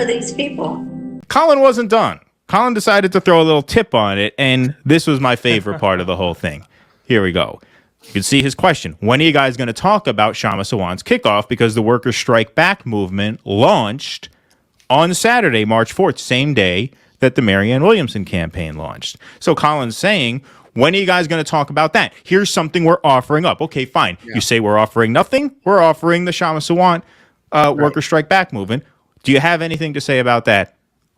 are these people? Collin wasn't done. Collin decided to throw a little tip on it, and this was my favorite part of the whole thing. Here we go. You can see his question. When are you guys going to talk about Shama Sawant's kickoff? Because the Workers' Strike Back movement launched on Saturday, March 4th, same day that the Marianne Williamson campaign launched. So Collin's saying, when are you guys going to talk about that? Here's something we're offering up. Okay, fine. Yeah. You say we're offering nothing? We're offering the Shama Sawant Workers' Strike Back movement. Do you have anything to say about that?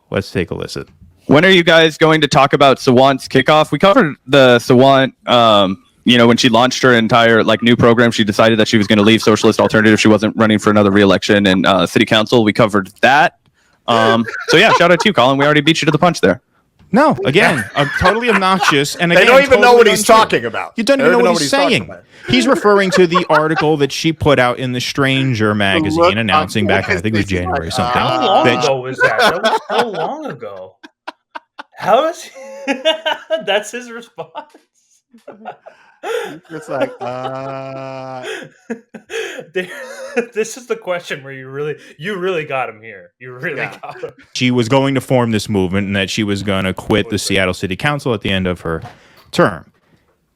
Let's take a listen. When are you guys going to talk about Sawant's kickoff? We covered the Sawant, when she launched her entire new program, she decided that she was going to leave Socialist Alternative. She wasn't running for another re-election in city council. We covered that. So yeah, shout out to you, Collin. We already beat you to the punch there. No, again, totally obnoxious. And again, they don't even totally know what he's talking about. You don't even know what he's saying. He's referring to the article that she put out in the Stranger magazine announcing back in, I think it was January or something. How long ago was that? That was so long ago. How is he? That's his response. It's like, this is the question where you really got him here. You really got him. She was going to form this movement and that she was going to quit the Seattle City Council at the end of her term.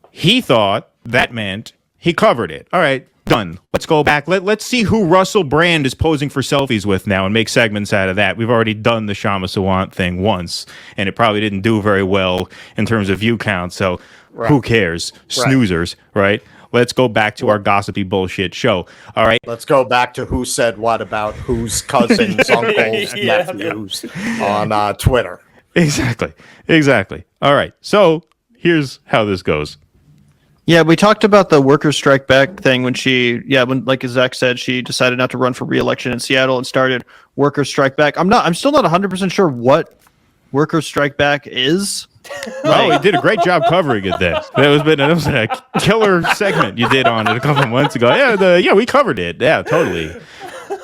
He thought that meant he covered it. All right, done. Let's go back. Let's see who Russell Brand is posing for selfies with now and make segments out of that. We've already done the Shama Sawant thing once, and it probably didn't do very well in terms of view count, so who cares? Snoozers, right? Let's go back to our gossipy bullshit show. All right. Let's go back to who said what about whose cousins, uncles, nephews on Twitter. Exactly. All right. So here's how this goes. Yeah, we talked about the Workers' Strike Back thing when like Zach said, she decided not to run for re-election in Seattle and started Workers' Strike Back. I'm still not 100% sure what Workers' Strike Back is. Oh, he did a great job covering it then. That was a killer segment you did on it a couple of months ago. Yeah, we covered it. Yeah, totally.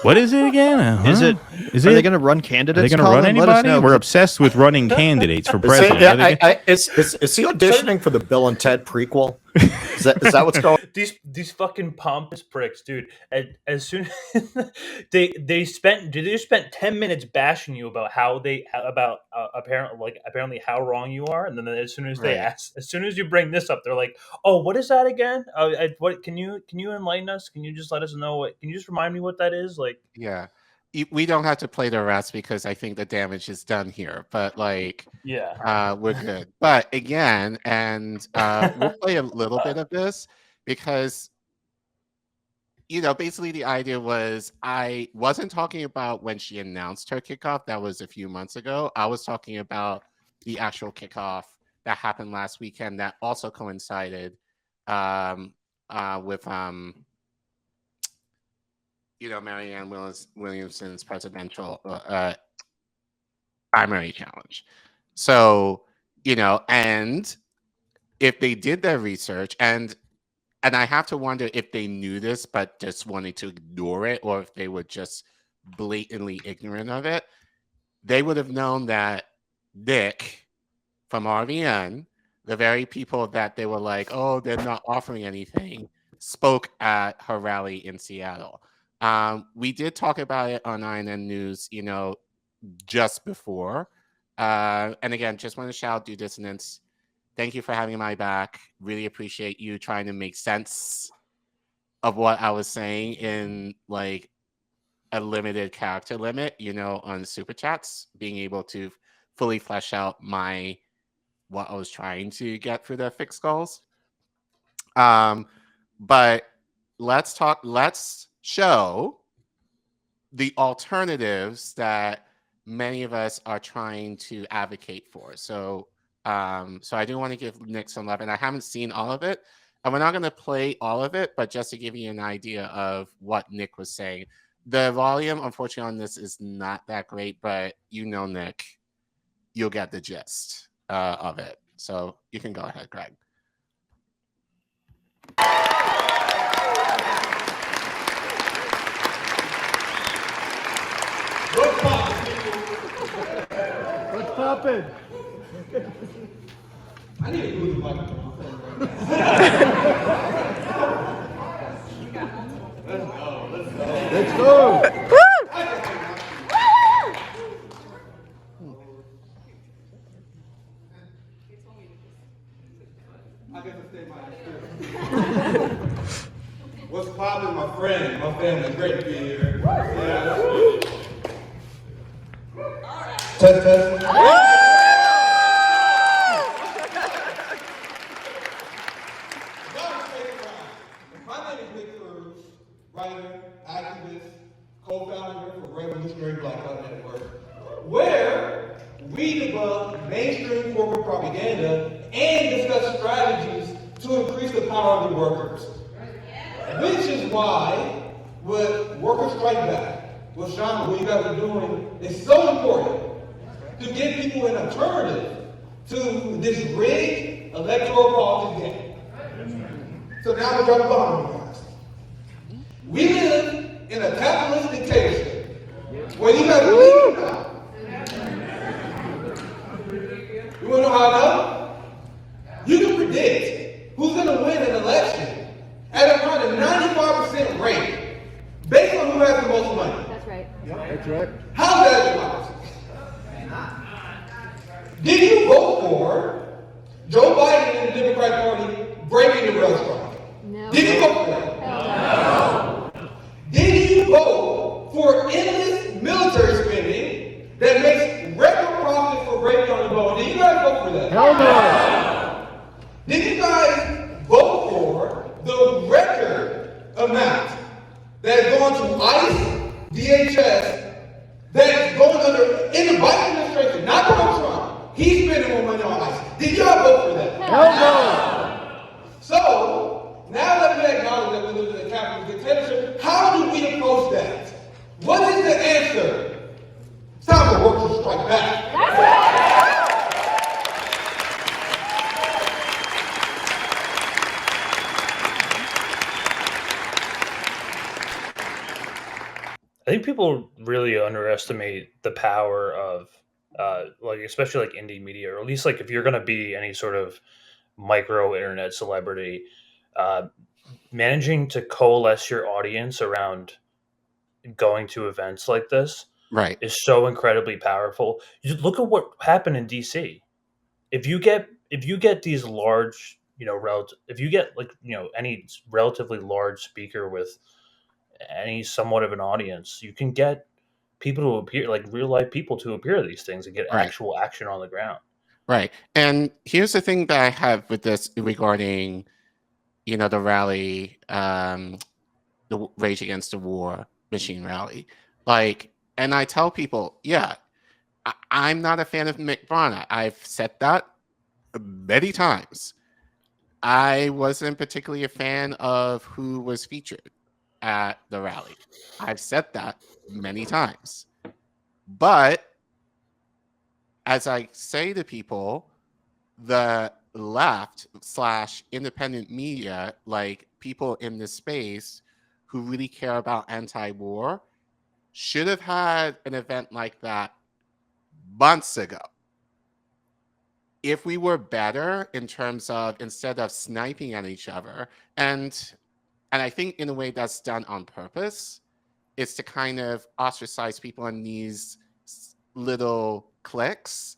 What is it again? Are they going to run candidates? Are they going to run anybody? We're obsessed with running candidates for president. Is he auditioning for the Bill and Ted prequel? Is that what's going on? These fucking pompous pricks, dude. As soon they spent 10 minutes bashing you about how apparently how wrong you are, and then as soon as you bring this up, they're like, oh, what is that again? What can you enlighten us? Can you just let us know can you just remind me what that is? Yeah. We don't have to play the rest because I think the damage is done here. But we're good. But again, and we'll play a little bit of this because basically the idea was I wasn't talking about when she announced her kickoff. That was a few months ago. I was talking about the actual kickoff that happened last weekend that also coincided with Marianne Williamson's presidential primary challenge. So, and if they did their research, and I have to wonder if they knew this but just wanted to ignore it, or if they were just blatantly ignorant of it, they would have known that Nick from RVN, the very people that they were like, oh, they're not offering anything, spoke at her rally in Seattle. We did talk about it on INN News, just before. And again, just want to shout out Due Dissonance. Thank you for having my back. Really appreciate you trying to make sense of what I was saying in a limited character limit, on Super Chats, being able to fully flesh out what I was trying to get through the fixed goals. But let's show the alternatives that many of us are trying to advocate for. So I do want to give Nick some love, and I haven't seen all of it, and we're not going to play all of it, but just to give you an idea of what Nick was saying. The volume, unfortunately, on this is not that great, but Nick, you'll get the gist of it. So you can go ahead, Greg. What's poppin'? I need to move the microphone. Let's go. poppin', my friend, my family? Great to be here. Yeah. Test. My name is Nick Cruz, writer, activist, co-founder for Revolutionary Blackout Network, where we debunk mainstream corporate propaganda and discuss strategies to increase the power of the workers. Which is why, with Worker Strike Back, what Sean, what you guys are doing, is so important to give people an alternative to this rigged electoral politics game. So now I'm gonna drop a bomb on you guys. We live in a capitalist dictatorship, whether you guys believe it or not. You wanna know how I know? You can predict who's gonna win an election at around a 95% rate based on who has the most money. That's right. That's right. How's that democracy? Did you vote for Joe Biden and the Democratic Party breaking the rail strike? No. Did you vote for that? Hell No. Did you vote for endless military spending that makes record profits for Ray County Bowen? Did you guys vote for that? Hell no. Did you guys vote for the record amount that is going to ICE, DHS, that is going under, in the Biden administration, not Donald Trump? He's spending more money on ICE. Did y'all vote for that? Hell no. So, now that we acknowledge that we live in a capitalist dictatorship, how do we approach that? What is the answer? It's time for work to strike back. That's right. I think people really underestimate the power of, like, especially like indie media, or at least like if you're going to be any sort of micro internet celebrity, managing to coalesce your audience around going to events like this Right. is so incredibly powerful. You just look at what happened in DC. If you get these large, if you get like, any relatively large speaker with any somewhat of an audience, you can get people to appear, like real life people to appear at these things and get Right. actual action on the ground. Right. And here's the thing that I have with this regarding, the rally, the Rage Against the War machine rally. Like, and I tell people, yeah, I'm not a fan of Mick Varna. I've said that many times. I wasn't particularly a fan of who was featured at the rally. I've said that many times. But as I say to people, the left / independent media, like people in this space who really care about anti-war, should have had an event like that months ago. If we were better in terms of, instead of sniping at each other, and I think in a way that's done on purpose, is to kind of ostracize people in these little cliques.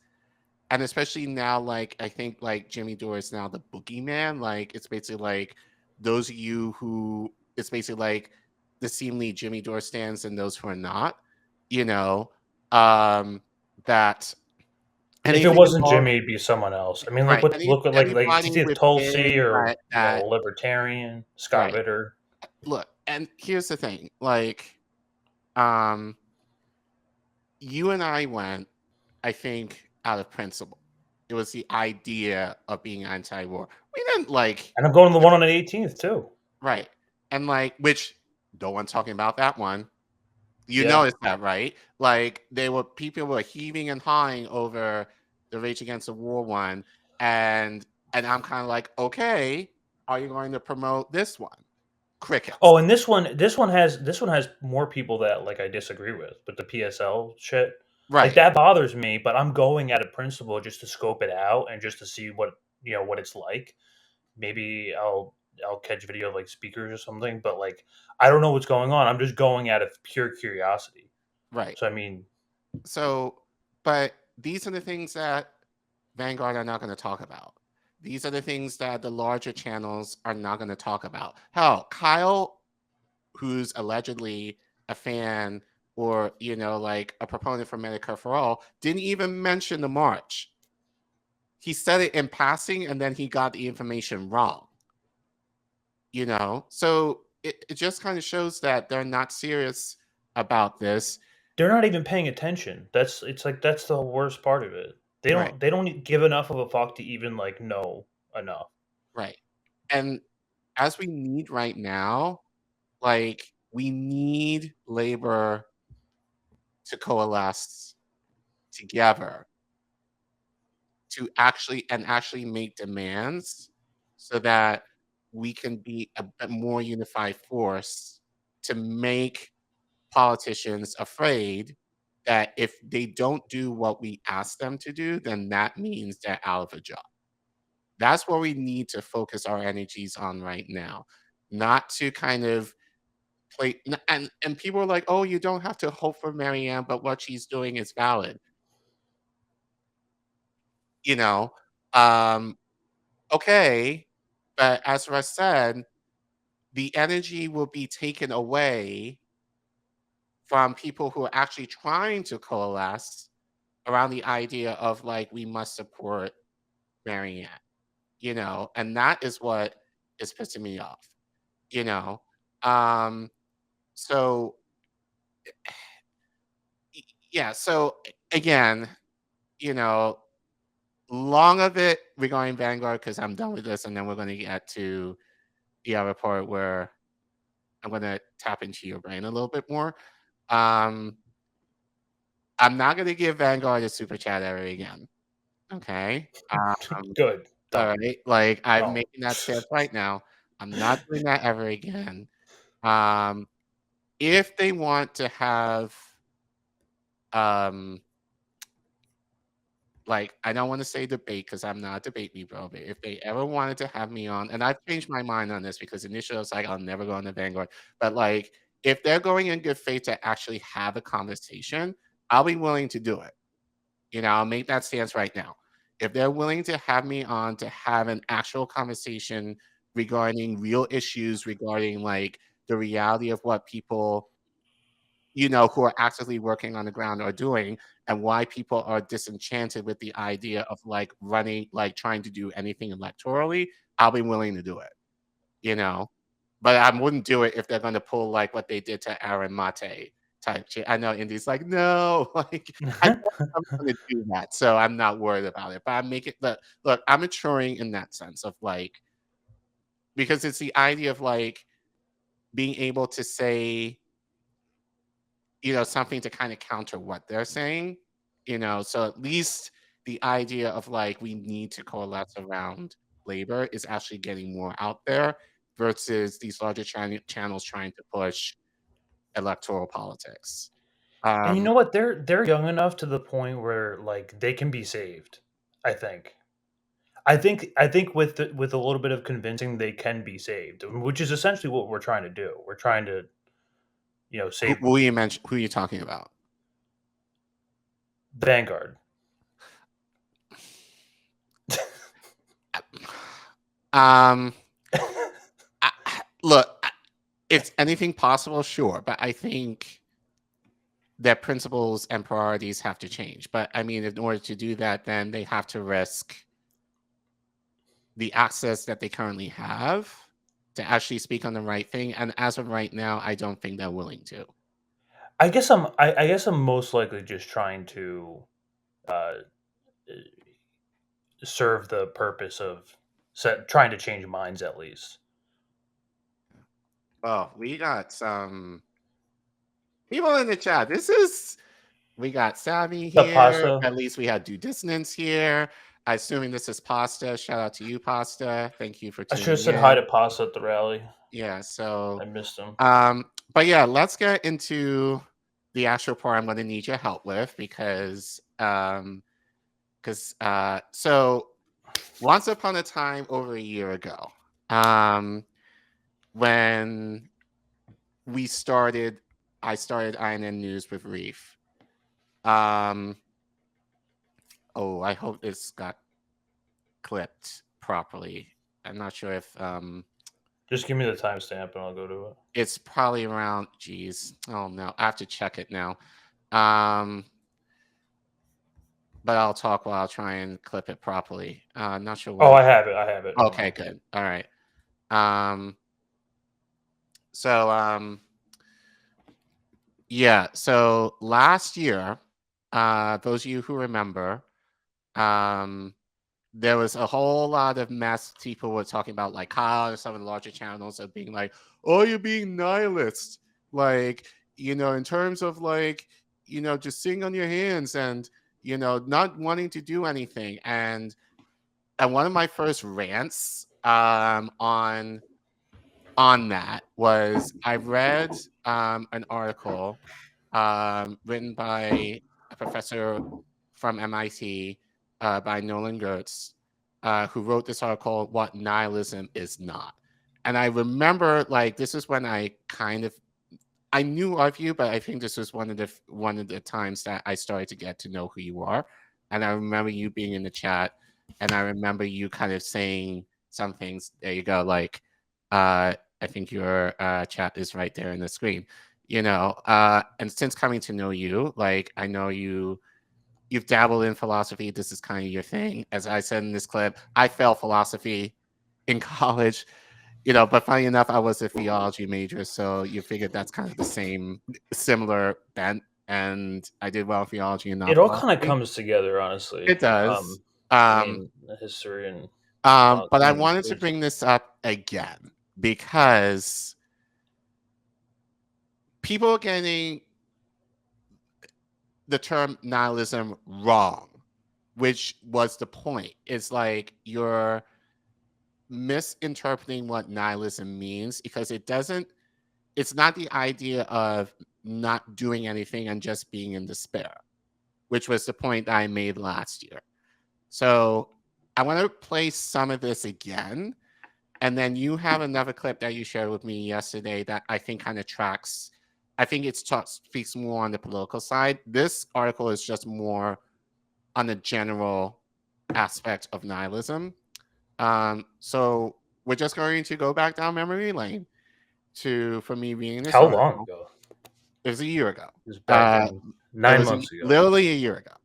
And especially now, like, I think like Jimmy Dore is now the boogeyman. Like, it's basically like those of you who, it's basically like the seemingly Jimmy Dore stands and those who are not, that. And if it wasn't Jimmy, it'd be someone else. I mean, like, Right. look at like Steve Tulsi or that, Libertarian, Scott Right. Ritter. Look, and here's the thing, like, you and I went, I think, out of principle. It was the idea of being anti-war. We didn't like, And I'm going to the one on the 18th too. right, and like, which no one's talking about that one. You Yeah. noticed that, right? Like, people were heaving and hawing over the Rage Against the War one, and I'm kind of like, okay, are you going to promote this one? Crickets. Oh, and this one has more people that like I disagree with, but the PSL shit, right. like that bothers me. But I'm going out of principle just to scope it out and just to see what it's like. Maybe I'll catch video of like speakers or something, but like I don't know what's going on. I'm just going out of pure curiosity. Right. So I mean, but these are the things that Vanguard are not going to talk about. These are the things that the larger channels are not going to talk about. Hell, Kyle who's allegedly a fan or, you know, like a proponent for Medicare for All, didn't even mention the march. He said it in passing, and then he got the information wrong. You know, so it just kind of shows that they're not serious about this. They're not even paying attention. That's the worst part of it. They Right. don't give enough of a fuck to even like know enough. Right. And as we need right now, like we need labor to coalesce together to actually make demands so that we can be a bit more unified force to make politicians afraid that if they don't do what we ask them to do, then that means they're out of a job. That's what we need to focus our energies on right now, not to kind of play. And people are like, "Oh, you don't have to hope for Marianne, but what she's doing is valid." You know, um, okay, but as Russ said, the energy will be taken away from people who are actually trying to coalesce around the idea of like we must support Marianne, you know, and that is what is pissing me off, you know. Um, so yeah, so again, you know, long of it regarding Vanguard because I'm done with this, and then we're going to get to the other part where I'm going to tap into your brain a little bit more. I'm not going to give Vanguard a super chat ever again. Okay. Good. All Done. right. Like I'm No. making that stance right now. I'm not doing that ever again. If they want to have, like, I don't want to say debate because I'm not a debate me, bro. But if they ever wanted to have me on, and I've changed my mind on this because initially I was like, I'll never go on the Vanguard. But like, if they're going in good faith to actually have a conversation, I'll be willing to do it. You know, I'll make that stance right now. If they're willing to have me on to have an actual conversation regarding real issues, regarding like the reality of what people, you know, who are actively working on the ground are doing and why people are disenchanted with the idea of like running, like trying to do anything electorally, I'll be willing to do it, you know. But I wouldn't do it if they're going to pull like what they did to Aaron Mate type shit. I know Indy's like, no, like I know I'm going to do that, so I'm not worried about it. But I'm making look, I'm maturing in that sense of like because it's the idea of like being able to say, you know, something to kind of counter what they're saying, you know. So at least the idea of like we need to coalesce around labor is actually getting more out there versus these larger channels trying to push electoral politics. And you know what? They're young enough to the point where like they can be saved. I think. I think with a little bit of convincing, they can be saved, which is essentially what we're trying to do. We're trying to, Who, save who you mention? Who are you talking about? Vanguard. Um, look, if anything possible, sure, but I think their principles and priorities have to change. But I mean, in order to do that, then they have to risk the access that they currently have to actually speak on the right thing. And as of right now, I don't think they're willing to. I guess I'm most likely just trying to uh, serve the purpose of trying to change minds at least. Oh, we got some people in the chat. We got Sammy The here. pasta. At least we had Due Dissonance here. I assuming this is Pasta. Shout out to you, Pasta. Thank you for I should have tuning said hi in. to Pasta at the rally. Yeah, so I missed him. but yeah, let's get into the actual part I'm gonna need your help with because so once upon a time over a year ago, when I started INN News with Reef. Oh, I hope this got clipped properly. I'm not sure if Just give me the timestamp and I'll go to it. It's probably around. Geez, oh no, I have to check it now. But I'll talk while I'll try and clip it properly. Not sure. Oh, I have it. Okay, good. All right. Yeah. So last year, those of you who remember, there was a whole lot of mess. People were talking about, like, Kyle and some of the larger channels of being like, "Oh, you're being nihilist," like, in terms of, like, just sitting on your hands and not wanting to do anything. And one of my first rants on that was I read an article written by a professor from MIT by Nolan Gertz, who wrote this article, "What Nihilism Is Not." And I remember, like, this is when I knew of you, but I think this was one of the times that I started to get to know who you are. And I remember you being in the chat, and I remember you kind of saying some things. There you go. Like, I think your chat is right there in the screen. And since coming to know you, like, I know you've dabbled in philosophy. This is kind of your thing. As I said in this clip, I failed philosophy in college. But funny enough, I was a theology major, so you figured that's kind of the similar bent, and I did well in theology and not It all philosophy. kind of comes together, honestly. It does. History and. But I wanted to bring this up again because people are getting the term nihilism wrong, which was the point. It's like you're misinterpreting what nihilism means, because it's not the idea of not doing anything and just being in despair, which was the point that I made last year. So I want to play some of this again, and then you have another clip that you shared with me yesterday that I think kind of tracks. I think it speaks more on the political side. This article is just more on the general aspect of nihilism. So we're just going to go back down memory lane for me reading this. How long ago? It was a year ago. It was back 9 months ago. Literally a year ago.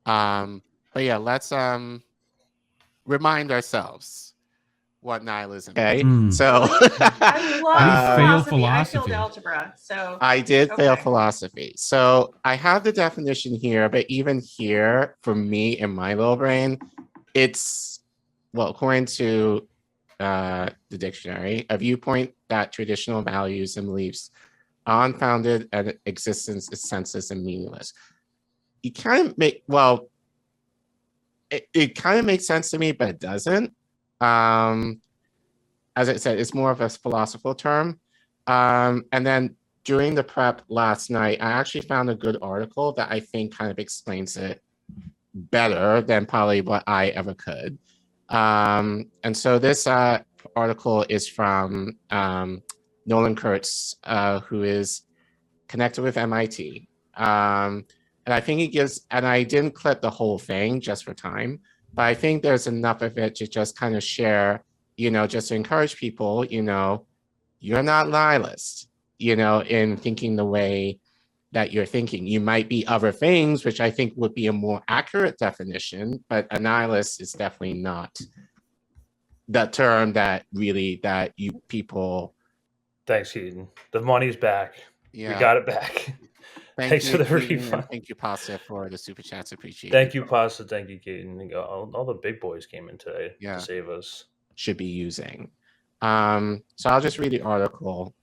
But yeah, let's remind ourselves what nihilism is. Okay. So I love philosophy. I failed algebra, so I did fail philosophy. So I have the definition here, but even here, for me in my little brain, it's, well, according to the dictionary, a viewpoint that traditional values and beliefs are unfounded and existence is senseless and meaningless. You kind of make, well, it kind of makes sense to me, but it doesn't. As I said, it's more of a philosophical term. And then during the prep last night, I actually found a good article that I think kind of explains it better than probably what I ever could. And so this article is from Nolan Gertz, who is connected with MIT. And I think he gives, and I didn't clip the whole thing just for time, but I think there's enough of it to just kind of share, just to encourage people, you're not nihilist, in thinking the way that you're thinking. You might be other things, which I think would be a more accurate definition, but a nihilist is definitely not the term that you people. Thanks, Keaton. The money's back. Yeah. We got it back. Thanks for the refund. Thank you, Pasta, for the super chats. Appreciate it. Thank you, Pasta. Thank you, Keaton. All the big boys came in today to save us. Should be using. So I'll just read the article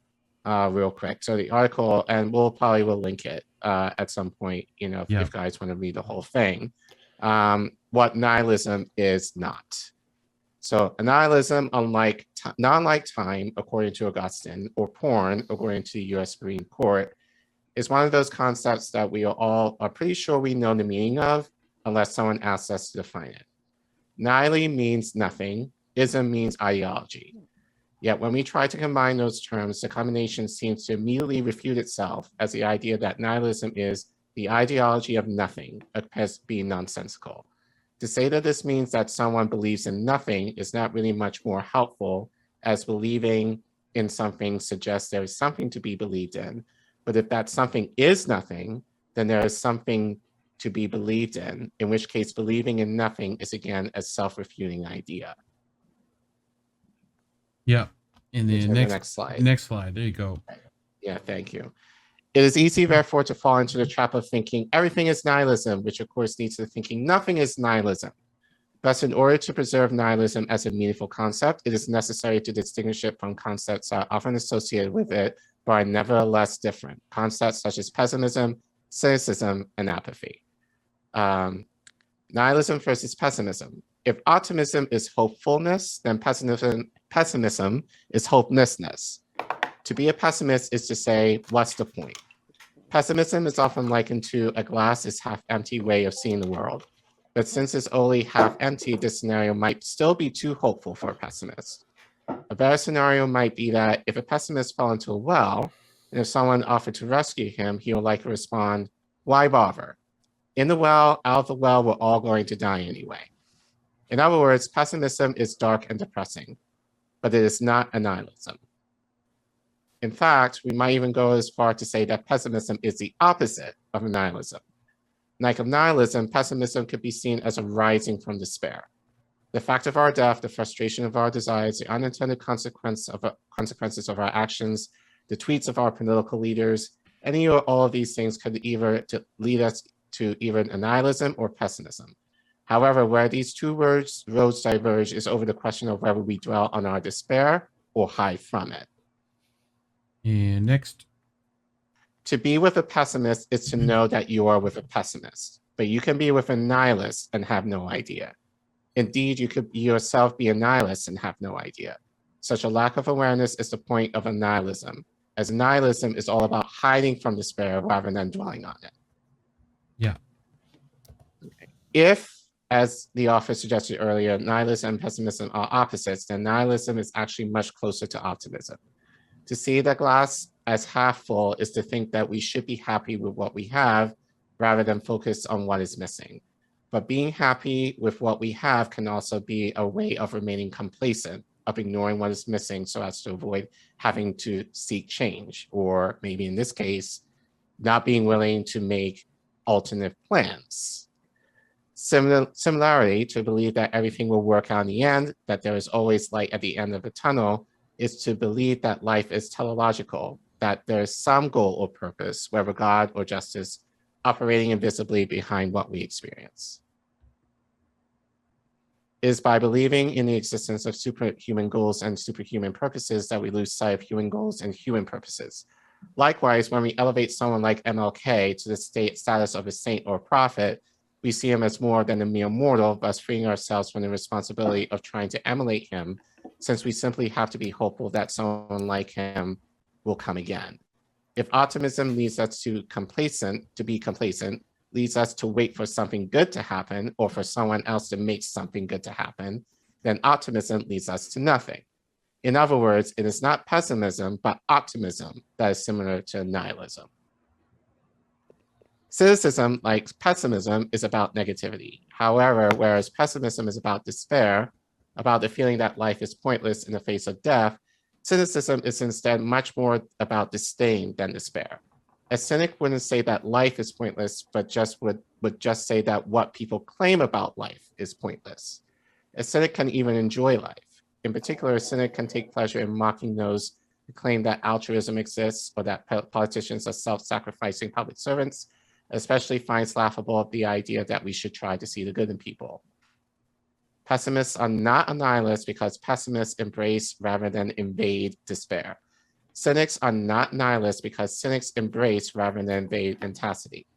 real quick. So the article, and we'll link it at some point, if you guys want to read the whole thing. What nihilism is not. So nihilism, not unlike time, according to Augustine, or porn, according to the U.S. Supreme Court, is one of those concepts that we all are pretty sure we know the meaning of, unless someone asks us to define it. Nihil means nothing. Ism means ideology. Yet when we try to combine those terms, the combination seems to immediately refute itself, as the idea that nihilism is the ideology of nothing appears to be nonsensical. To say that this means that someone believes in nothing is not really much more helpful, as believing in something suggests there is something to be believed in. But if that something is nothing, then there is something to be believed in which case believing in nothing is again a self-refuting idea. Yeah. And Into the the next slide. Next slide. There you go. Yeah, thank you. It is easy, therefore, to fall into the trap of thinking everything is nihilism, which of course leads to thinking nothing is nihilism. Thus, in order to preserve nihilism as a meaningful concept, it is necessary to distinguish it from concepts that are often associated with it, but are nevertheless different. Concepts such as pessimism, cynicism, and apathy. Nihilism versus pessimism. If optimism is hopefulness, then pessimism is hopelessness. To be a pessimist is to say, what's the point? Pessimism is often likened to a glass is half empty way of seeing the world. But since it's only half empty, this scenario might still be too hopeful for a pessimist. A better scenario might be that if a pessimist fell into a well, and if someone offered to rescue him, he would likely respond, why bother? In the well, out of the well, we're all going to die anyway. In other words, pessimism is dark and depressing, but it is not a nihilism. In fact, we might even go as far to say that pessimism is the opposite of nihilism. Like of nihilism, pessimism could be seen as a rising from despair. The fact of our death, the frustration of our desires, the unintended consequences of our actions, the tweets of our political leaders, any or all of these things could either lead us to either nihilism or pessimism. However, where these two roads diverge is over the question of whether we dwell on our despair or hide from it. And next. To be with a pessimist is to know that you are with a pessimist, but you can be with a nihilist and have no idea. Indeed, you could yourself be a nihilist and have no idea. Such a lack of awareness is the point of a nihilism, as nihilism is all about hiding from despair rather than dwelling on it. Yeah. If, as the author suggested earlier, nihilism and pessimism are opposites, then nihilism is actually much closer to optimism. To see the glass as half full is to think that we should be happy with what we have rather than focus on what is missing. But being happy with what we have can also be a way of remaining complacent, of ignoring what is missing so as to avoid having to seek change, or maybe in this case, not being willing to make alternate plans. Similarly, to believe that everything will work out in the end, that there is always light at the end of the tunnel, is to believe that life is teleological, that there is some goal or purpose, whether God or justice, operating invisibly behind what we experience. It is by believing in the existence of superhuman goals and superhuman purposes that we lose sight of human goals and human purposes. Likewise, when we elevate someone like MLK to the status of a saint or prophet, we see him as more than a mere mortal, thus freeing ourselves from the responsibility of trying to emulate him, since we simply have to be hopeful that someone like him will come again. If optimism leads us to be complacent, leads us to wait for something good to happen or for someone else to make something good to happen, then optimism leads us to nothing. In other words, it is not pessimism, but optimism that is similar to nihilism. Cynicism, like pessimism, is about negativity. However, whereas pessimism is about despair, about the feeling that life is pointless in the face of death, cynicism is instead much more about disdain than despair. A cynic wouldn't say that life is pointless, but would just say that what people claim about life is pointless. A cynic can even enjoy life. In particular, a cynic can take pleasure in mocking those who claim that altruism exists or that politicians are self-sacrificing public servants, especially finds laughable the idea that we should try to see the good in people. Pessimists are not a nihilist because pessimists embrace rather than invade despair. Cynics are not nihilists because cynics embrace rather than invade intensity.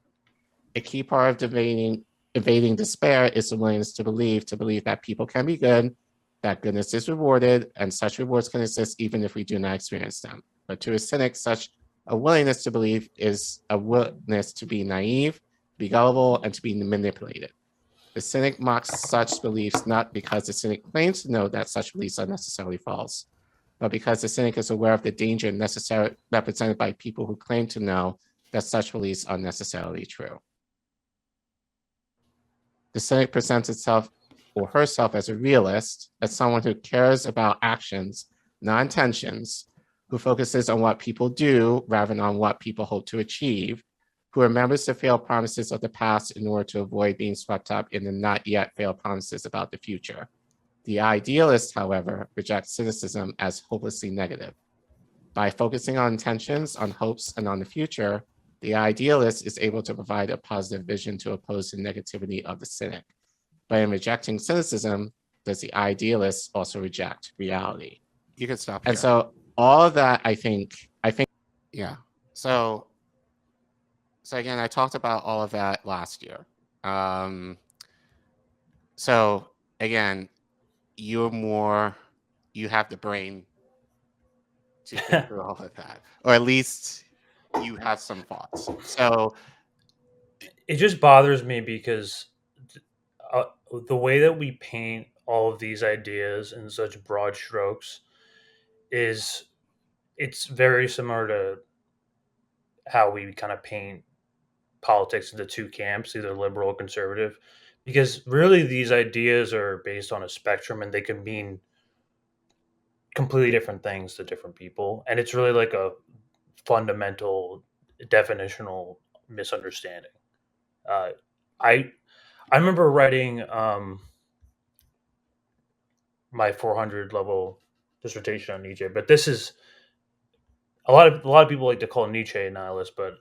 A key part of evading despair is the willingness to believe that people can be good, that goodness is rewarded, and such rewards can exist even if we do not experience them. But to a cynic, such a willingness to believe is a willingness to be naive, to be gullible, and to be manipulated. The cynic mocks such beliefs not because the cynic claims to know that such beliefs are necessarily false, but because the cynic is aware of the danger represented by people who claim to know that such beliefs are necessarily true. The cynic presents itself or herself as a realist, as someone who cares about actions, not intentions, who focuses on what people do rather than on what people hope to achieve, who remembers the failed promises of the past in order to avoid being swept up in the not yet failed promises about the future. The idealist, however, rejects cynicism as hopelessly negative. By focusing on intentions, on hopes, and on the future, the idealist is able to provide a positive vision to oppose the negativity of the cynic. But in rejecting cynicism, does the idealist also reject reality? You can stop And here. so all of that, I think, yeah. So again, I talked about all of that last year. So again, you have the brain to think through all of that, or at least you have some thoughts. So It just bothers me because the way that we paint all of these ideas in such broad strokes it's very similar to how we kind of paint politics into two camps, either liberal or conservative, because really these ideas are based on a spectrum and they can mean completely different things to different people, and it's really like a fundamental definitional misunderstanding. uh, I I remember writing my 400 level dissertation on Nietzsche, but this is a lot of people like to call Nietzsche a nihilist, but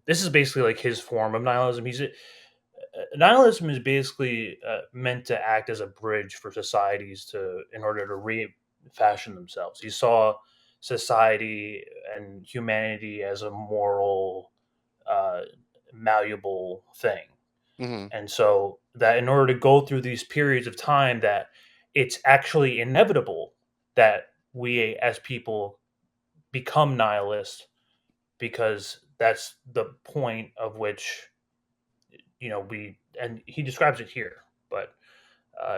this is basically like his form of nihilism. Nihilism is basically meant to act as a bridge for societies to in order to refashion themselves. He saw society and humanity as a moral, uh, malleable thing. mhm. And so that in order to go through these periods of time, that it's actually inevitable that we as people become nihilist, because that's the point of which we, and he describes it here. But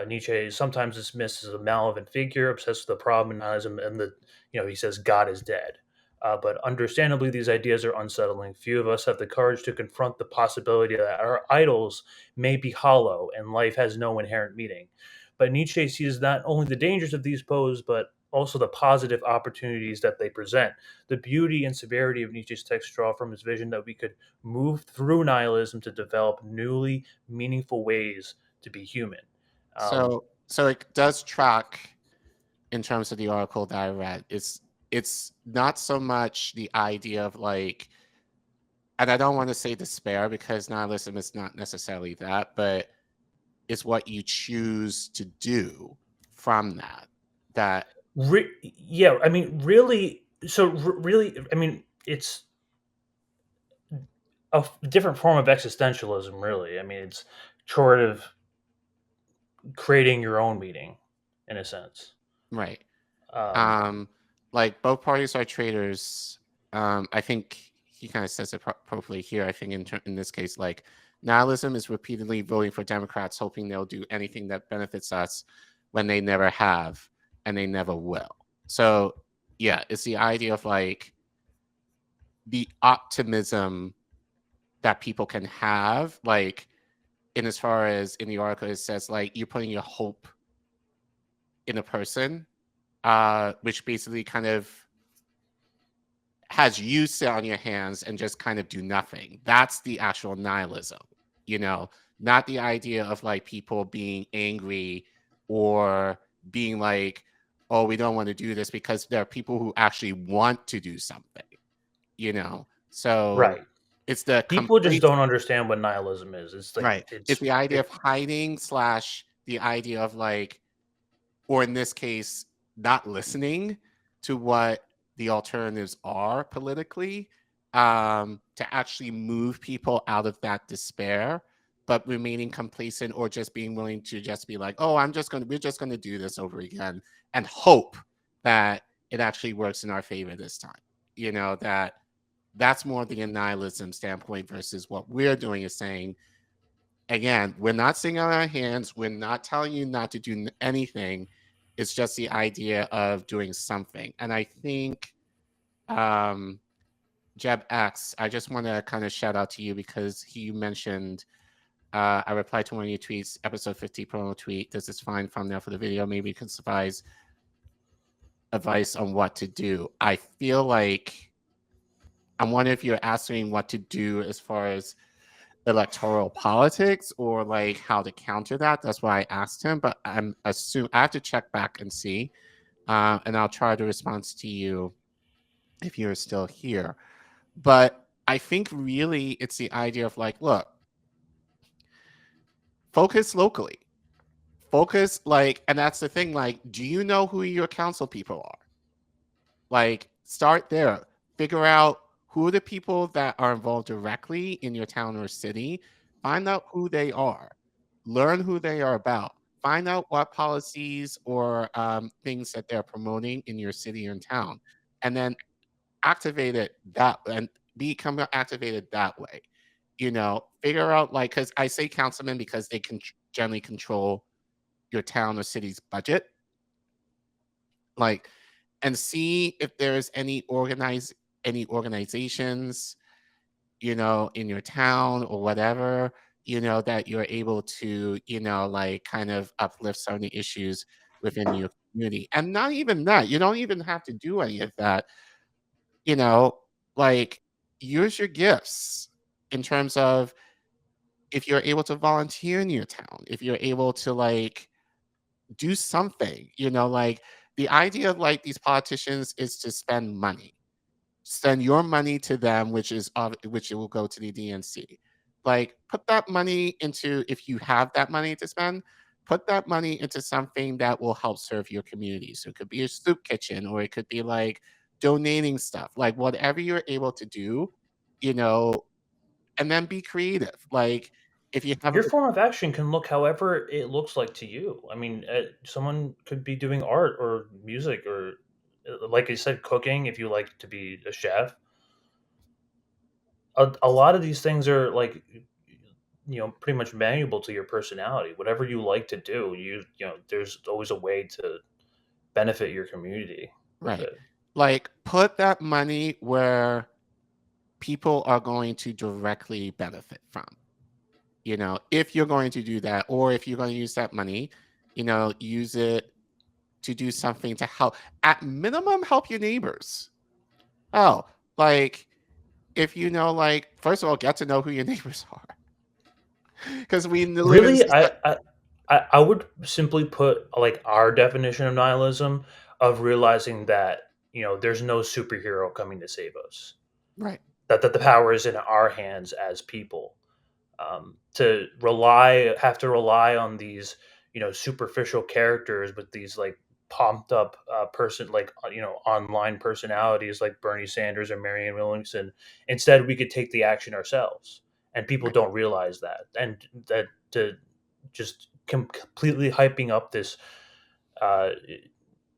Nietzsche is sometimes dismissed as a malevolent figure obsessed with the problem and nihilism, and he says God is dead. But understandably, these ideas are unsettling. Few of us have the courage to confront the possibility that our idols may be hollow and life has no inherent meaning. But Nietzsche sees not only the dangers of these poses, but also the positive opportunities that they present. The beauty and severity of Nietzsche's text draw from his vision that we could move through nihilism to develop newly meaningful ways to be human. So it does track in terms of the article that I read. It's not so much the idea of like, and I don't want to say despair because nihilism is not necessarily that, but it's what you choose to do from that. Yeah, I mean, really. So really, I mean, it's a different form of existentialism. Really, I mean, it's sort of creating your own meaning, in a sense. Right. Um, Like both parties are traitors. I think he kind of says it appropriately here. I think in this case, like nihilism is repeatedly voting for Democrats, hoping they'll do anything that benefits us when they never have and they never will. So yeah, it's the idea of like the optimism that people can have, like in as far as in the article it says like you're putting your hope in a person, which basically kind of has you sit on your hands and just kind of do nothing. That's the actual nihilism, not the idea of like people being angry or being like, oh, we don't want to do this, because there are people who actually want to do something, So right. it's the People just complete don't understand what nihilism is. It's like right. It's the idea of hiding / the idea of like, or in this case, not listening to what the alternatives are politically, to actually move people out of that despair, but remaining complacent or just being willing to just be like, oh, we're just gonna do this over again and hope that it actually works in our favor this time. That's more the nihilism standpoint versus what we're doing is saying, again, we're not sitting on our hands. We're not telling you not to do anything. It's just the idea of doing something. And I think, Jeb X, I just want to kind of shout out to you because he mentioned I replied to one of your tweets, episode 50 promo tweet. This is fine thumbnail for the video. Maybe you can advise on what to do. I feel like I'm wondering if you're asking what to do as far as electoral politics or like how to counter that. That's why I asked him, but I have to check back and see. And I'll try to respond to you if you're still here. But I think really it's the idea of like, look, focus locally. Focus like, and that's the thing, like, do you know who your council people are? Like, start there. Figure out who are the people that are involved directly in your town or city. Find out who they are. Learn who they are about. Find out what policies or things that they're promoting in your city and town. And then activate it that and become activated that way. You know, figure out like, because I say councilmen because they can generally control your town or city's budget. Like, and see if there's any organizations, you know, in your town or whatever, you know, that you're able to, you know, like kind of uplift some of the issues within your community. And not even that, you don't even have to do any of that. You know, like use your gifts in terms of if you're able to volunteer in your town, if you're able to like do something, you know, like the idea of like these politicians is to spend money. Send your money to them, which it will go to the DNC. Like put that money into, if you have that money to spend, put that money into something that will help serve your community. So it could be a soup kitchen, or it could be like donating stuff, like whatever you're able to do, you know, and then be creative. Like if you have Your form of action can look however it looks like to you. I mean, someone could be doing art or music or, like I said, cooking if you like to be a chef. A lot of these things are like, you know, pretty much malleable to your personality. Whatever you like to do, you know, there's always a way to benefit your community with right, it. like put that money where people are going to directly benefit from. You know, if you're going to do that, or if you're going to use that money, you know, use it to do something to help, at minimum, help your neighbors. Oh, like if you know, like, first of all, get to know who your neighbors are. Because we live in Really, I would simply put like our definition of nihilism of realizing that, you know, there's no superhero coming to save us. right, That the power is in our hands as people. To have to rely on these, you know, superficial characters with these like pumped up you know, online personalities like Bernie Sanders or Marianne Williamson. Instead, we could take the action ourselves, and people right, don't realize that. And that to just completely hyping up this, uh,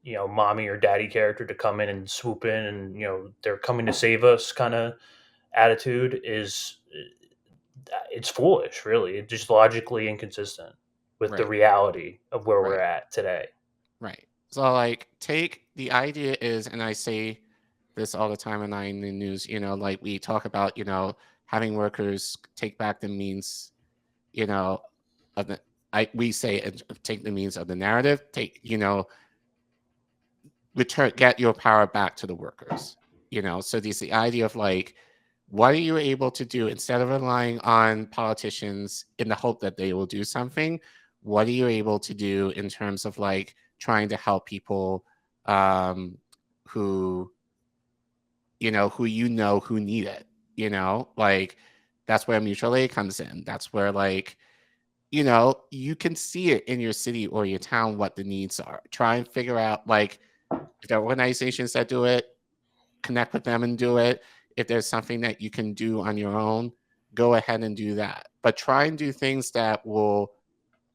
you know, mommy or daddy character to come in and swoop in and, you know, they're coming to save us kind of attitude is, it's foolish, really. It's just logically inconsistent with the right, reality of where we're right, at today. right. So, like, take the idea is, and I say this all the time in the news, you know, like we talk about, you know, having workers take back the means, you know, of the, we say take the means of the narrative, you know, get your power back to the workers, you know. So there's the idea of like, what are you able to do instead of relying on politicians in the hope that they will do something? What are you able to do in terms of like trying to help people who who need it, you know? Like that's where mutual aid comes in. That's where like, you know, you can see it in your city or your town what the needs are. Try and figure out like if there are organizations that do it, connect with them and do it. If there's something that you can do on your own, go ahead and do that. But try and do things that will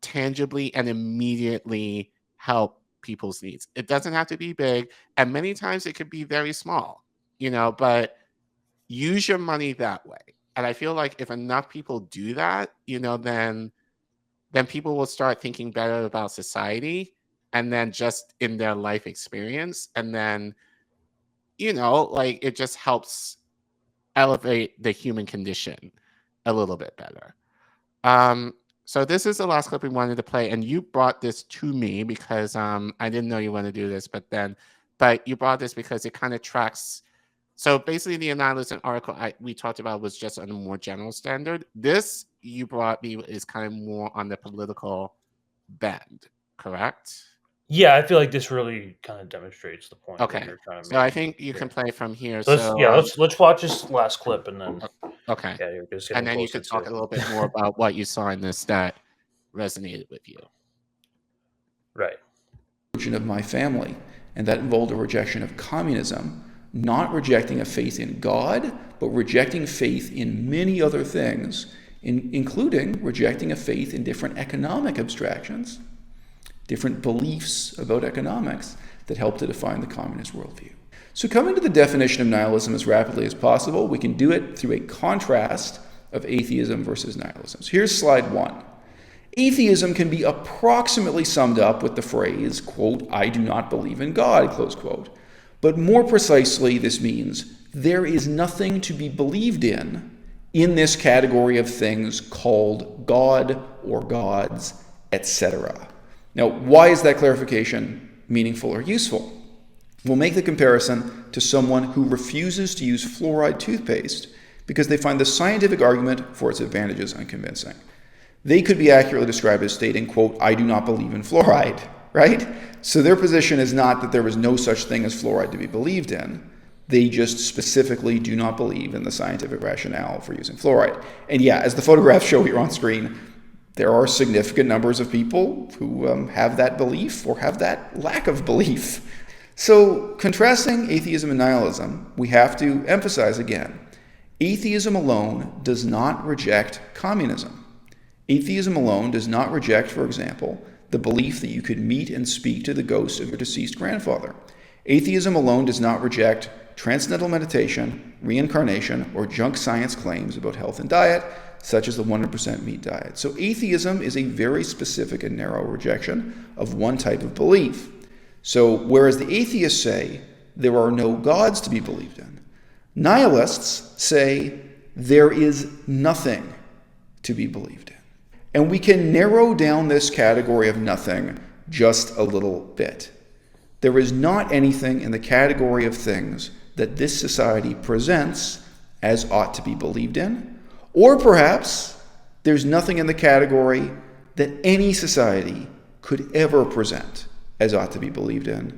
tangibly and immediately help people's needs. It doesn't have to be big, and many times it could be very small, you know, but use your money that way. And I feel like if enough people do that, you know, then people will start thinking better about society and then just in their life experience. And then, you know, like it just helps elevate the human condition a little bit better. So this is the last clip we wanted to play, and you brought this to me because I didn't know you want to do this, but you brought this because it kind of tracks. So basically, the nihilism article we talked about was just on a more general standard. This you brought me is kind of more on the political bend, correct? Yeah, I feel like this really kind of demonstrates the point. Okay, that you're trying to so make. I think you can play from here. So let's watch this last clip and then. Okay. Yeah, you're just And then you could talk a little bit more about what you saw in this that resonated with you. Right. Of my family, and that involved a rejection of communism, not rejecting a faith in God, but rejecting faith in many other things, including rejecting a faith in different economic abstractions, different beliefs about economics that help to define the communist worldview. So coming to the definition of nihilism as rapidly as possible, we can do it through a contrast of atheism versus nihilism. So here's slide 1. Atheism can be approximately summed up with the phrase, quote, "I do not believe in God," close quote. But more precisely, this means there is nothing to be believed in this category of things called God or gods, etc. Now, why is that clarification meaningful or useful? We'll make the comparison to someone who refuses to use fluoride toothpaste because they find the scientific argument for its advantages unconvincing. They could be accurately described as stating, quote, "I do not believe in fluoride," right? So their position is not that there was no such thing as fluoride to be believed in. They just specifically do not believe in the scientific rationale for using fluoride. And yeah, as the photographs show here on screen, there are significant numbers of people who have that belief or have that lack of belief. So contrasting atheism and nihilism, we have to emphasize again, atheism alone does not reject communism. Atheism alone does not reject, for example, the belief that you could meet and speak to the ghost of your deceased grandfather. Atheism alone does not reject transcendental meditation, reincarnation, or junk science claims about health and diet, such as the 100% meat diet. So atheism is a very specific and narrow rejection of one type of belief. So whereas the atheists say there are no gods to be believed in, nihilists say there is nothing to be believed in. And we can narrow down this category of nothing just a little bit. There is not anything in the category of things that this society presents as ought to be believed in, or perhaps there's nothing in the category that any society could ever present as ought to be believed in.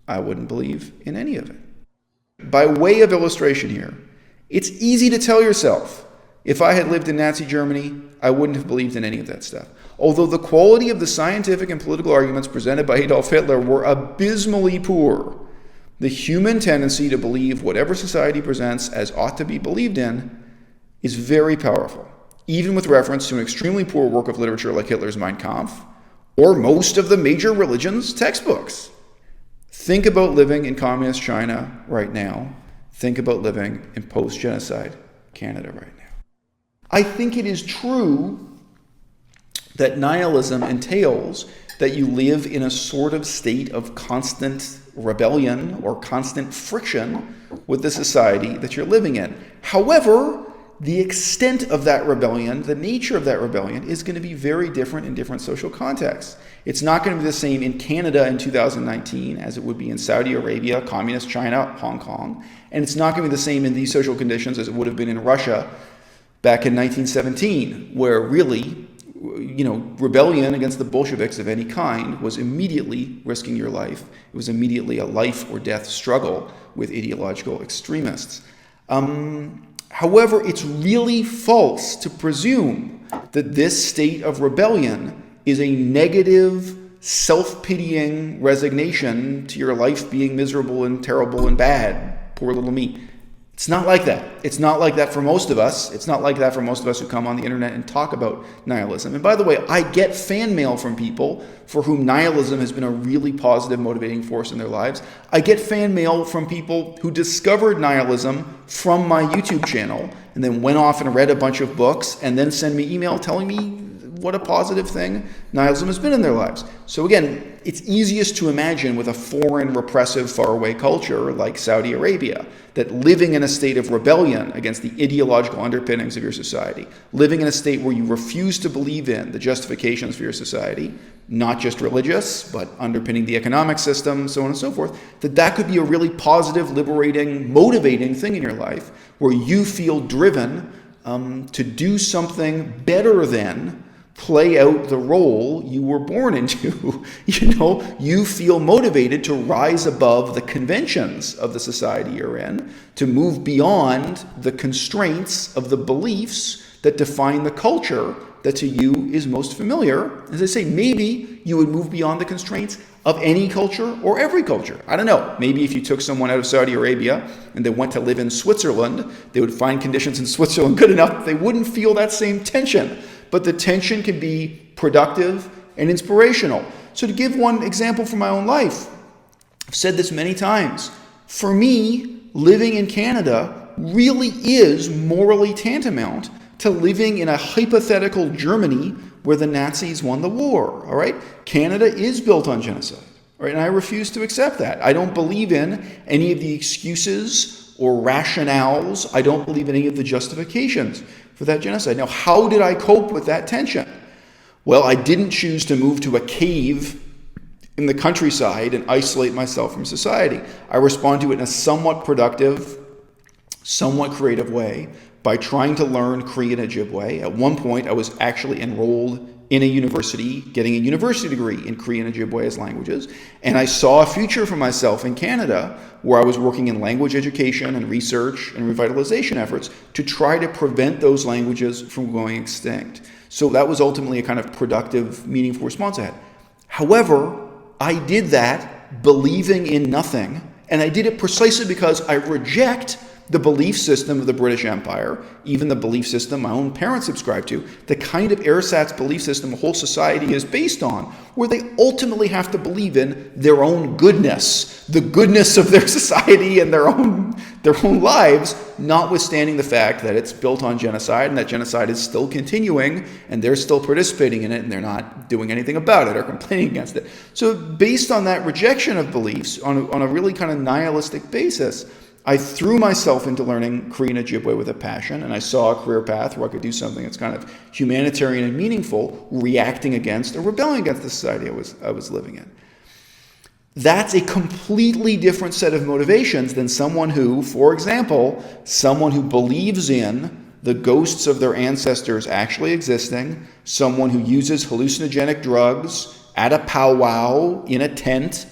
I wouldn't believe in any of it. By way of illustration here, it's easy to tell yourself, if I had lived in Nazi Germany, I wouldn't have believed in any of that stuff. Although the quality of the scientific and political arguments presented by Adolf Hitler were abysmally poor, the human tendency to believe whatever society presents as ought to be believed in is very powerful, even with reference to an extremely poor work of literature like Hitler's Mein Kampf, or most of the major religions' textbooks. Think about living in communist China right now. Think about living in post-genocide Canada right now. I think it is true that nihilism entails that you live in a sort of state of constant rebellion or constant friction with the society that you're living in. However, the extent of that rebellion, the nature of that rebellion, is going to be very different in different social contexts. It's not going to be the same in Canada in 2019 as it would be in Saudi Arabia, communist China, Hong Kong. And it's not going to be the same in these social conditions as it would have been in Russia back in 1917, where really, rebellion against the Bolsheviks of any kind was immediately risking your life. It was immediately a life or death struggle with ideological extremists. However, it's really false to presume that this state of rebellion is a negative, self-pitying resignation to your life being miserable and terrible and bad. Poor little me. It's not like that. It's not like that for most of us. It's not like that for most of us who come on the internet and talk about nihilism. And by the way, I get fan mail from people for whom nihilism has been a really positive motivating force in their lives. I get fan mail from people who discovered nihilism from my YouTube channel and then went off and read a bunch of books and then send me email telling me what a positive thing nihilism has been in their lives. So again, it's easiest to imagine with a foreign, repressive, faraway culture like Saudi Arabia, that living in a state of rebellion against the ideological underpinnings of your society, living in a state where you refuse to believe in the justifications for your society, not just religious, but underpinning the economic system, so on and so forth, that could be a really positive, liberating, motivating thing in your life, where you feel driven to do something better than play out the role you were born into. You feel motivated to rise above the conventions of the society you're in, to move beyond the constraints of the beliefs that define the culture that to you is most familiar. As I say, maybe you would move beyond the constraints of any culture or every culture. I don't know. Maybe if you took someone out of Saudi Arabia and they went to live in Switzerland, they would find conditions in Switzerland good enough that they wouldn't feel that same tension. But the tension can be productive and inspirational. So to give one example from my own life, I've said this many times. For me, living in Canada really is morally tantamount to living in a hypothetical Germany where the Nazis won the war, all right? Canada is built on genocide, all right? And I refuse to accept that. I don't believe in any of the excuses or rationales. I don't believe in any of the justifications for that genocide. Now, how did I cope with that tension? Well, I didn't choose to move to a cave in the countryside and isolate myself from society. I respond to it in a somewhat productive, somewhat creative way by trying to learn Korean Ojibwe. At one point, I was actually enrolled in a university, getting a university degree in Korean Ojibwe as languages, and I saw a future for myself in Canada where I was working in language education and research and revitalization efforts to try to prevent those languages from going extinct. So that was ultimately a kind of productive, meaningful response I had. However, I did that believing in nothing, and I did it precisely because I reject the belief system of the British Empire, even the belief system my own parents subscribe to, the kind of ersatz belief system the whole society is based on, where they ultimately have to believe in their own goodness, the goodness of their society and their own lives, notwithstanding the fact that it's built on genocide and that genocide is still continuing and they're still participating in it and they're not doing anything about it or complaining against it. So based on that rejection of beliefs, on a really kind of nihilistic basis, I threw myself into learning Korean Ojibwe with a passion, and I saw a career path where I could do something that's kind of humanitarian and meaningful, reacting against or rebelling against the society I was living in. That's a completely different set of motivations than someone who, for example, someone who believes in the ghosts of their ancestors actually existing, someone who uses hallucinogenic drugs at a powwow in a tent,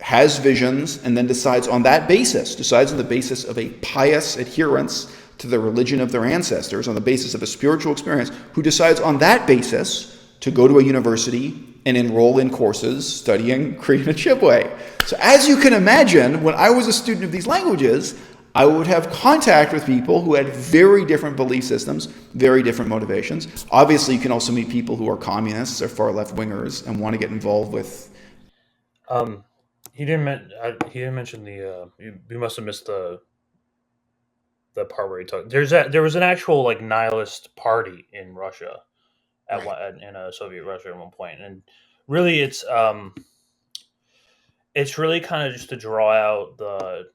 has visions, and then decides on the basis of a pious adherence to the religion of their ancestors, on the basis of a spiritual experience, who decides on that basis to go to a university and enroll in courses studying Korean Ojibwe. So as you can imagine, when I was a student of these languages, I would have contact with people who had very different belief systems, very different motivations. Obviously, you can also meet people who are communists or far left wingers and want to get involved with. He didn't mention the. You must have missed the part where he talked. There was an actual like nihilist party in Russia in Soviet Russia at one point, and really it's really kind of just to draw out the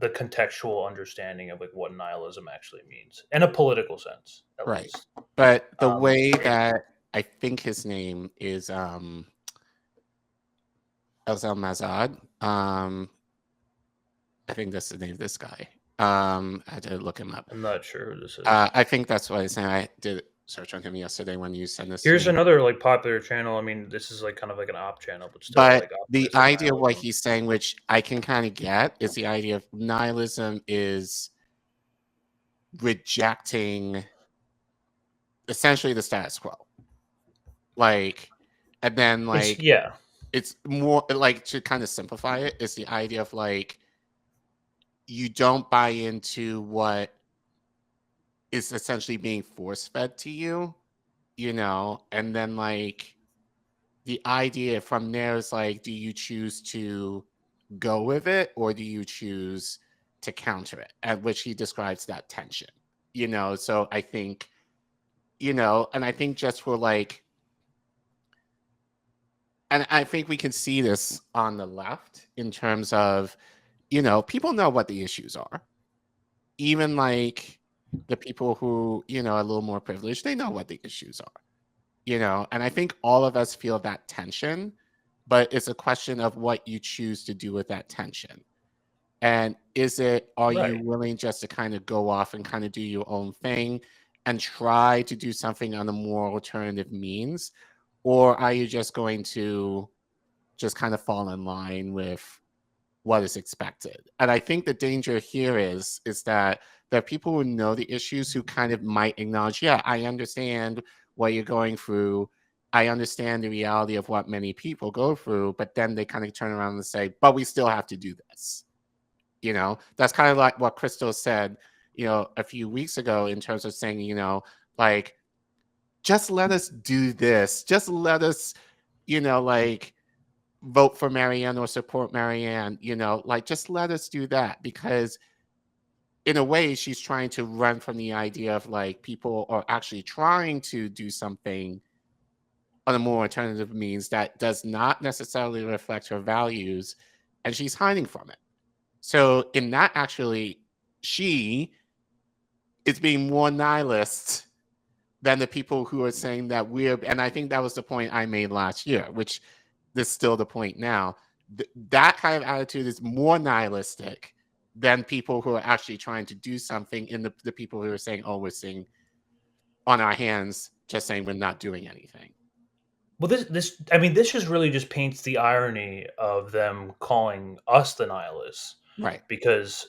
contextual understanding of like what nihilism actually means in a political sense, at least. But the way that I think his name is Elzel Mazad. I think that's the name of this guy. I had to look him up. I'm not sure who this is. I think that's what I said. I did search on him yesterday when you sent this. Here's another like popular channel. I mean, this is like kind of like an op channel, but still. But like the idea of what he's saying, which I can kind of get, is the idea of nihilism is rejecting essentially the status quo. Like, and then like it's more like, to kind of simplify it, it's the idea of like you don't buy into what is essentially being force fed to you, you know, and then like the idea from there is like, do you choose to go with it or do you choose to counter it? At which he describes that tension, you know. So I think and I think just for like, and I think we can see this on the left in terms of, people know what the issues are. Even like the people who, are a little more privileged, they know what the issues are, and I think all of us feel that tension, but it's a question of what you choose to do with that tension. And are you Right. willing just to kind of go off and kind of do your own thing and try to do something on a more alternative means? Or are you just going to just kind of fall in line with what is expected? And I think the danger here is that there are people who know the issues who kind of might acknowledge, yeah, I understand what you're going through. I understand the reality of what many people go through, but then they kind of turn around and say, but we still have to do this. That's kind of like what Crystal said, a few weeks ago in terms of saying, like, just let us do this. Just let us, like, vote for Marianne or support Marianne, like, just let us do that. Because in a way, she's trying to run from the idea of like people are actually trying to do something on a more alternative means that does not necessarily reflect her values, and she's hiding from it. So in that, actually, she is being more nihilist than the people who are saying that and I think that was the point I made last year, which is still the point now. That kind of attitude is more nihilistic than people who are actually trying to do something, in the people who are saying, oh, we're sitting on our hands, just saying we're not doing anything. Well, this just really just paints the irony of them calling us the nihilists, Right. because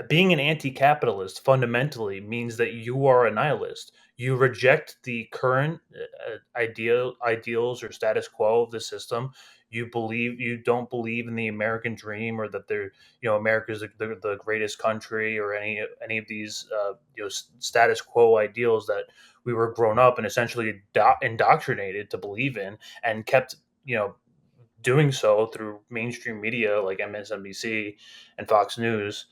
being an anti-capitalist fundamentally means that you are a nihilist. You reject the current ideals or status quo of the system. You don't believe in the American dream, or that America's the greatest country, or any of these status quo ideals that we were grown up and essentially indoctrinated to believe in, and kept doing so through mainstream media like MSNBC and Fox News,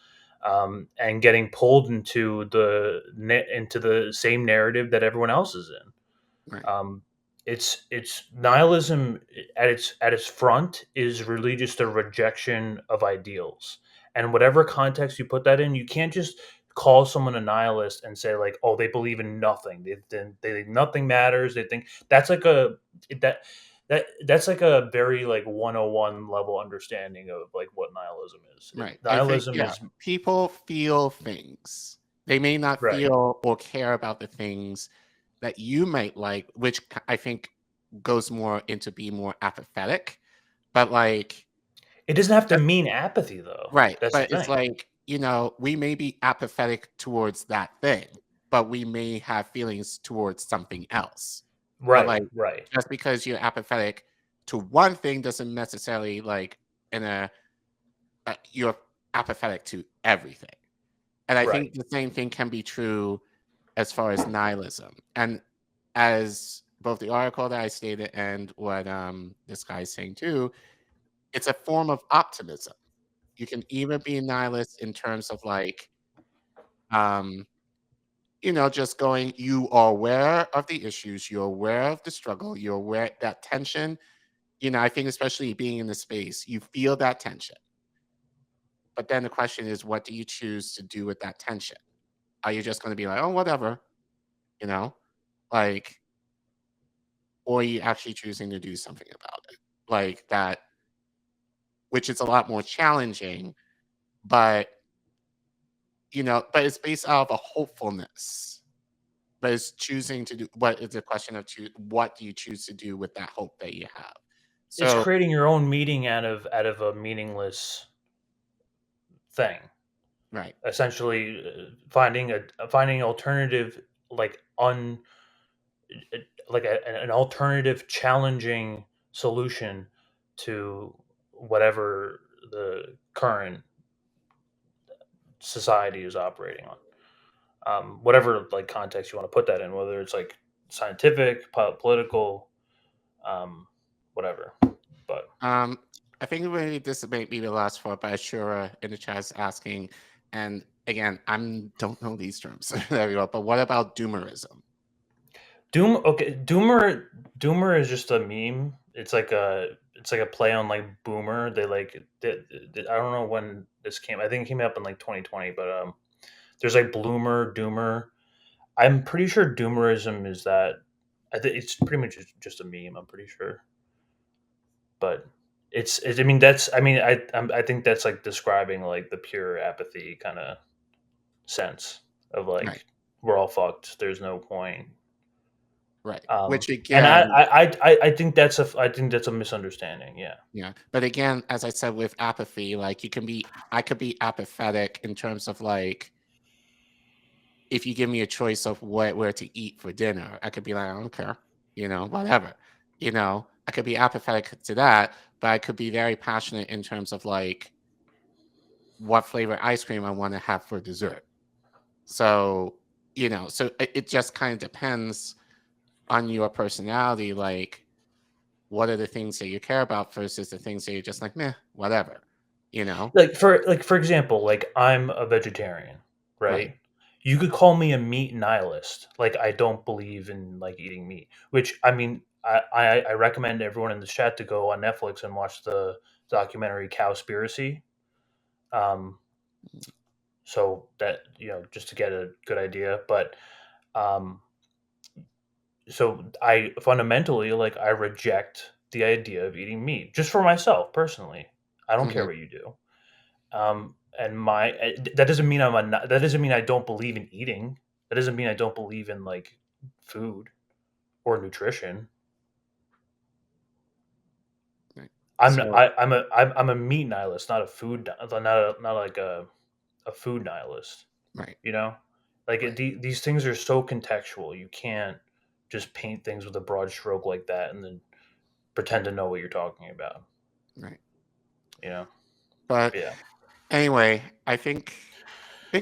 and getting pulled into the same narrative that everyone else is in. Right. It's nihilism at its front is really just a rejection of ideals, and whatever context you put that in, you can't just call someone a nihilist and say like, oh, they believe in nothing. They think nothing matters. They think that's like that's like a very like 101 level understanding of like what nihilism is. Right. I think, Nihilism yeah, is people feel things. They may not right. feel or care about the things that you might like, which I think goes more into being more apathetic. But like, It doesn't have to mean apathy, though. right. That's But the it's thing. like, we may be apathetic towards that thing, but we may have feelings towards something else. But like, Right. just because you're apathetic to one thing doesn't necessarily like you're apathetic to everything. And I think the same thing can be true as far as nihilism. And as both the article that I stated and what this guy's saying too, it's a form of optimism. You can even be a nihilist in terms of like, just going, you are aware of the issues, you're aware of the struggle, you're aware that tension. I think especially being in the space, you feel that tension. But then the question is, what do you choose to do with that tension? Are you just going to be like, oh, whatever, like, or are you actually choosing to do something about it? Like that, which is a lot more challenging, but, but it's based out of a hopefulness. But it's choosing to do what is a question of what do you choose to do with that hope that you have? It's So, creating your own meaning out of a meaningless thing. right. Essentially, finding alternative, like an alternative challenging solution to whatever the current society is operating on. Whatever like context you want to put that in, whether it's like scientific, political, whatever. But I think maybe this may be the last part, but Ashura in the chat is asking, and again, I don't know these terms very well, but what about doomerism? Doomer is just a meme. It's like a play on like boomer. They like I don't know when this came. I think it came up in like 2020, but there's like bloomer, doomer. I'm pretty sure doomerism is that. I think it's pretty much just a meme. I'm pretty sure, but I mean that's. I mean I think that's like describing like the pure apathy kind of sense of like Right. we're all fucked. There's no point. Right. Which And again, I think that's a misunderstanding. Yeah. yeah. But again, as I said with apathy, like I could be apathetic in terms of like, if you give me a choice of where to eat for dinner, I could be like, I don't care, whatever. I could be apathetic to that, but I could be very passionate in terms of like what flavor ice cream I want to have for dessert. So, so it just kind of depends on your personality, like what are the things that you care about versus the things that you're just like, meh, whatever, Like for example, like I'm a vegetarian, right? You could call me a meat nihilist. Like I don't believe in like eating meat, which I mean, I recommend everyone in the chat to go on Netflix and watch the documentary Cowspiracy. So that just to get a good idea, but so I fundamentally like I reject the idea of eating meat just for myself personally. I don't care what you do. And that doesn't mean that doesn't mean I don't believe in eating. That doesn't mean I don't believe in like food or nutrition. Right. I'm a meat nihilist, not a food, not like a food nihilist. Right. Like these things are so contextual. You can't just paint things with a broad stroke like that and then pretend to know what you're talking about. Right. But yeah. Anyway, I think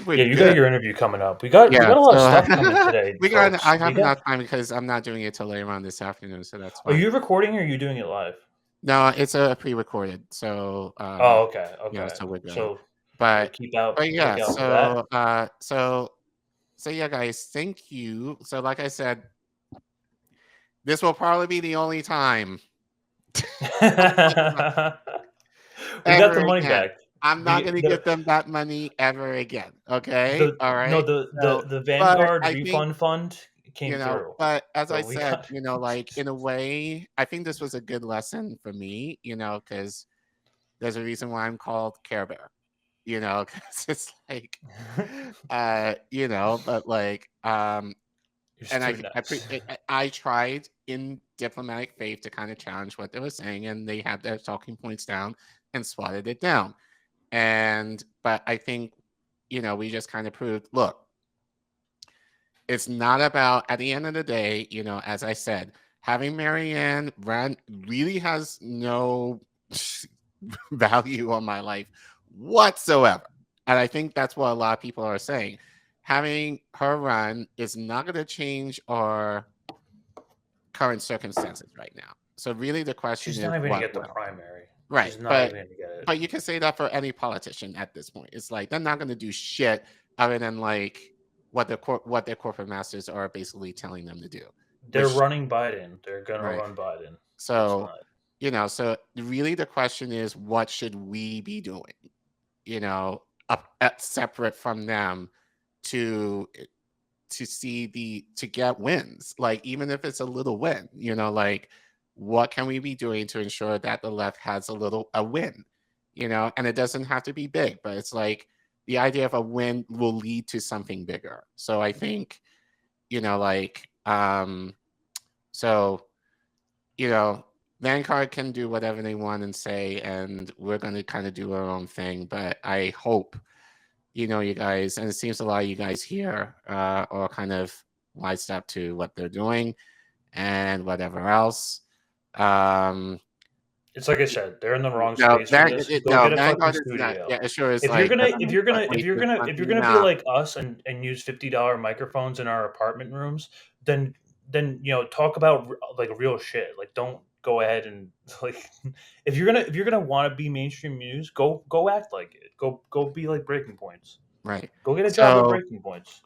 we're you got your interview coming up. We got a lot of stuff coming today. I have enough time because I'm not doing it till later on this afternoon, so that's fine. Are you recording or are you doing it live? No, it's a pre-recorded. So okay. So we're good. So but keep out. But yeah, so so yeah, guys, thank you. So like I said, this will probably be the only time. We got the money back. I'm not going to give them that money ever again. Okay, all right. No, the Vanguard refund fund came through. But as I said, like in a way, I think this was a good lesson for me. Because there's a reason why I'm called Care Bear. Because it's like, but like, and I tried in diplomatic faith to kind of challenge what they were saying, and they had their talking points down and swatted it down. But I think, we just kind of proved, look, it's not about, at the end of the day, as I said, having Marianne run really has no value on my life whatsoever. And I think that's what a lot of people are saying. Having her run is not going to change our current circumstances right now. So really the question is, she's not even going to get the primary. Right. She's not even going to get it. But you can say that for any politician at this point. It's like they're not going to do shit other than like what their corporate masters are basically telling them to do. They're running Biden. They're going to run Biden. So, so really the question is, what should we be doing? Separate from them to get wins, like even if it's a little win, like what can we be doing to ensure that the left has a win, and it doesn't have to be big, but it's like the idea of a win will lead to something bigger. So I think, Vanguard can do whatever they want and say, and we're going to kind of do our own thing. But I hope, you guys, and it seems a lot of you guys here are kind of wised up to what they're doing and whatever else. It's like I said, they're in the wrong space. Vanguard is not. Yeah, it sure is. If you're gonna be like us and use $50 microphones in our apartment rooms, then talk about like real shit. Like don't go ahead and like if you're gonna want to be mainstream news, go act like it. Go be like Breaking Points. Right. Go get a job at Breaking Points.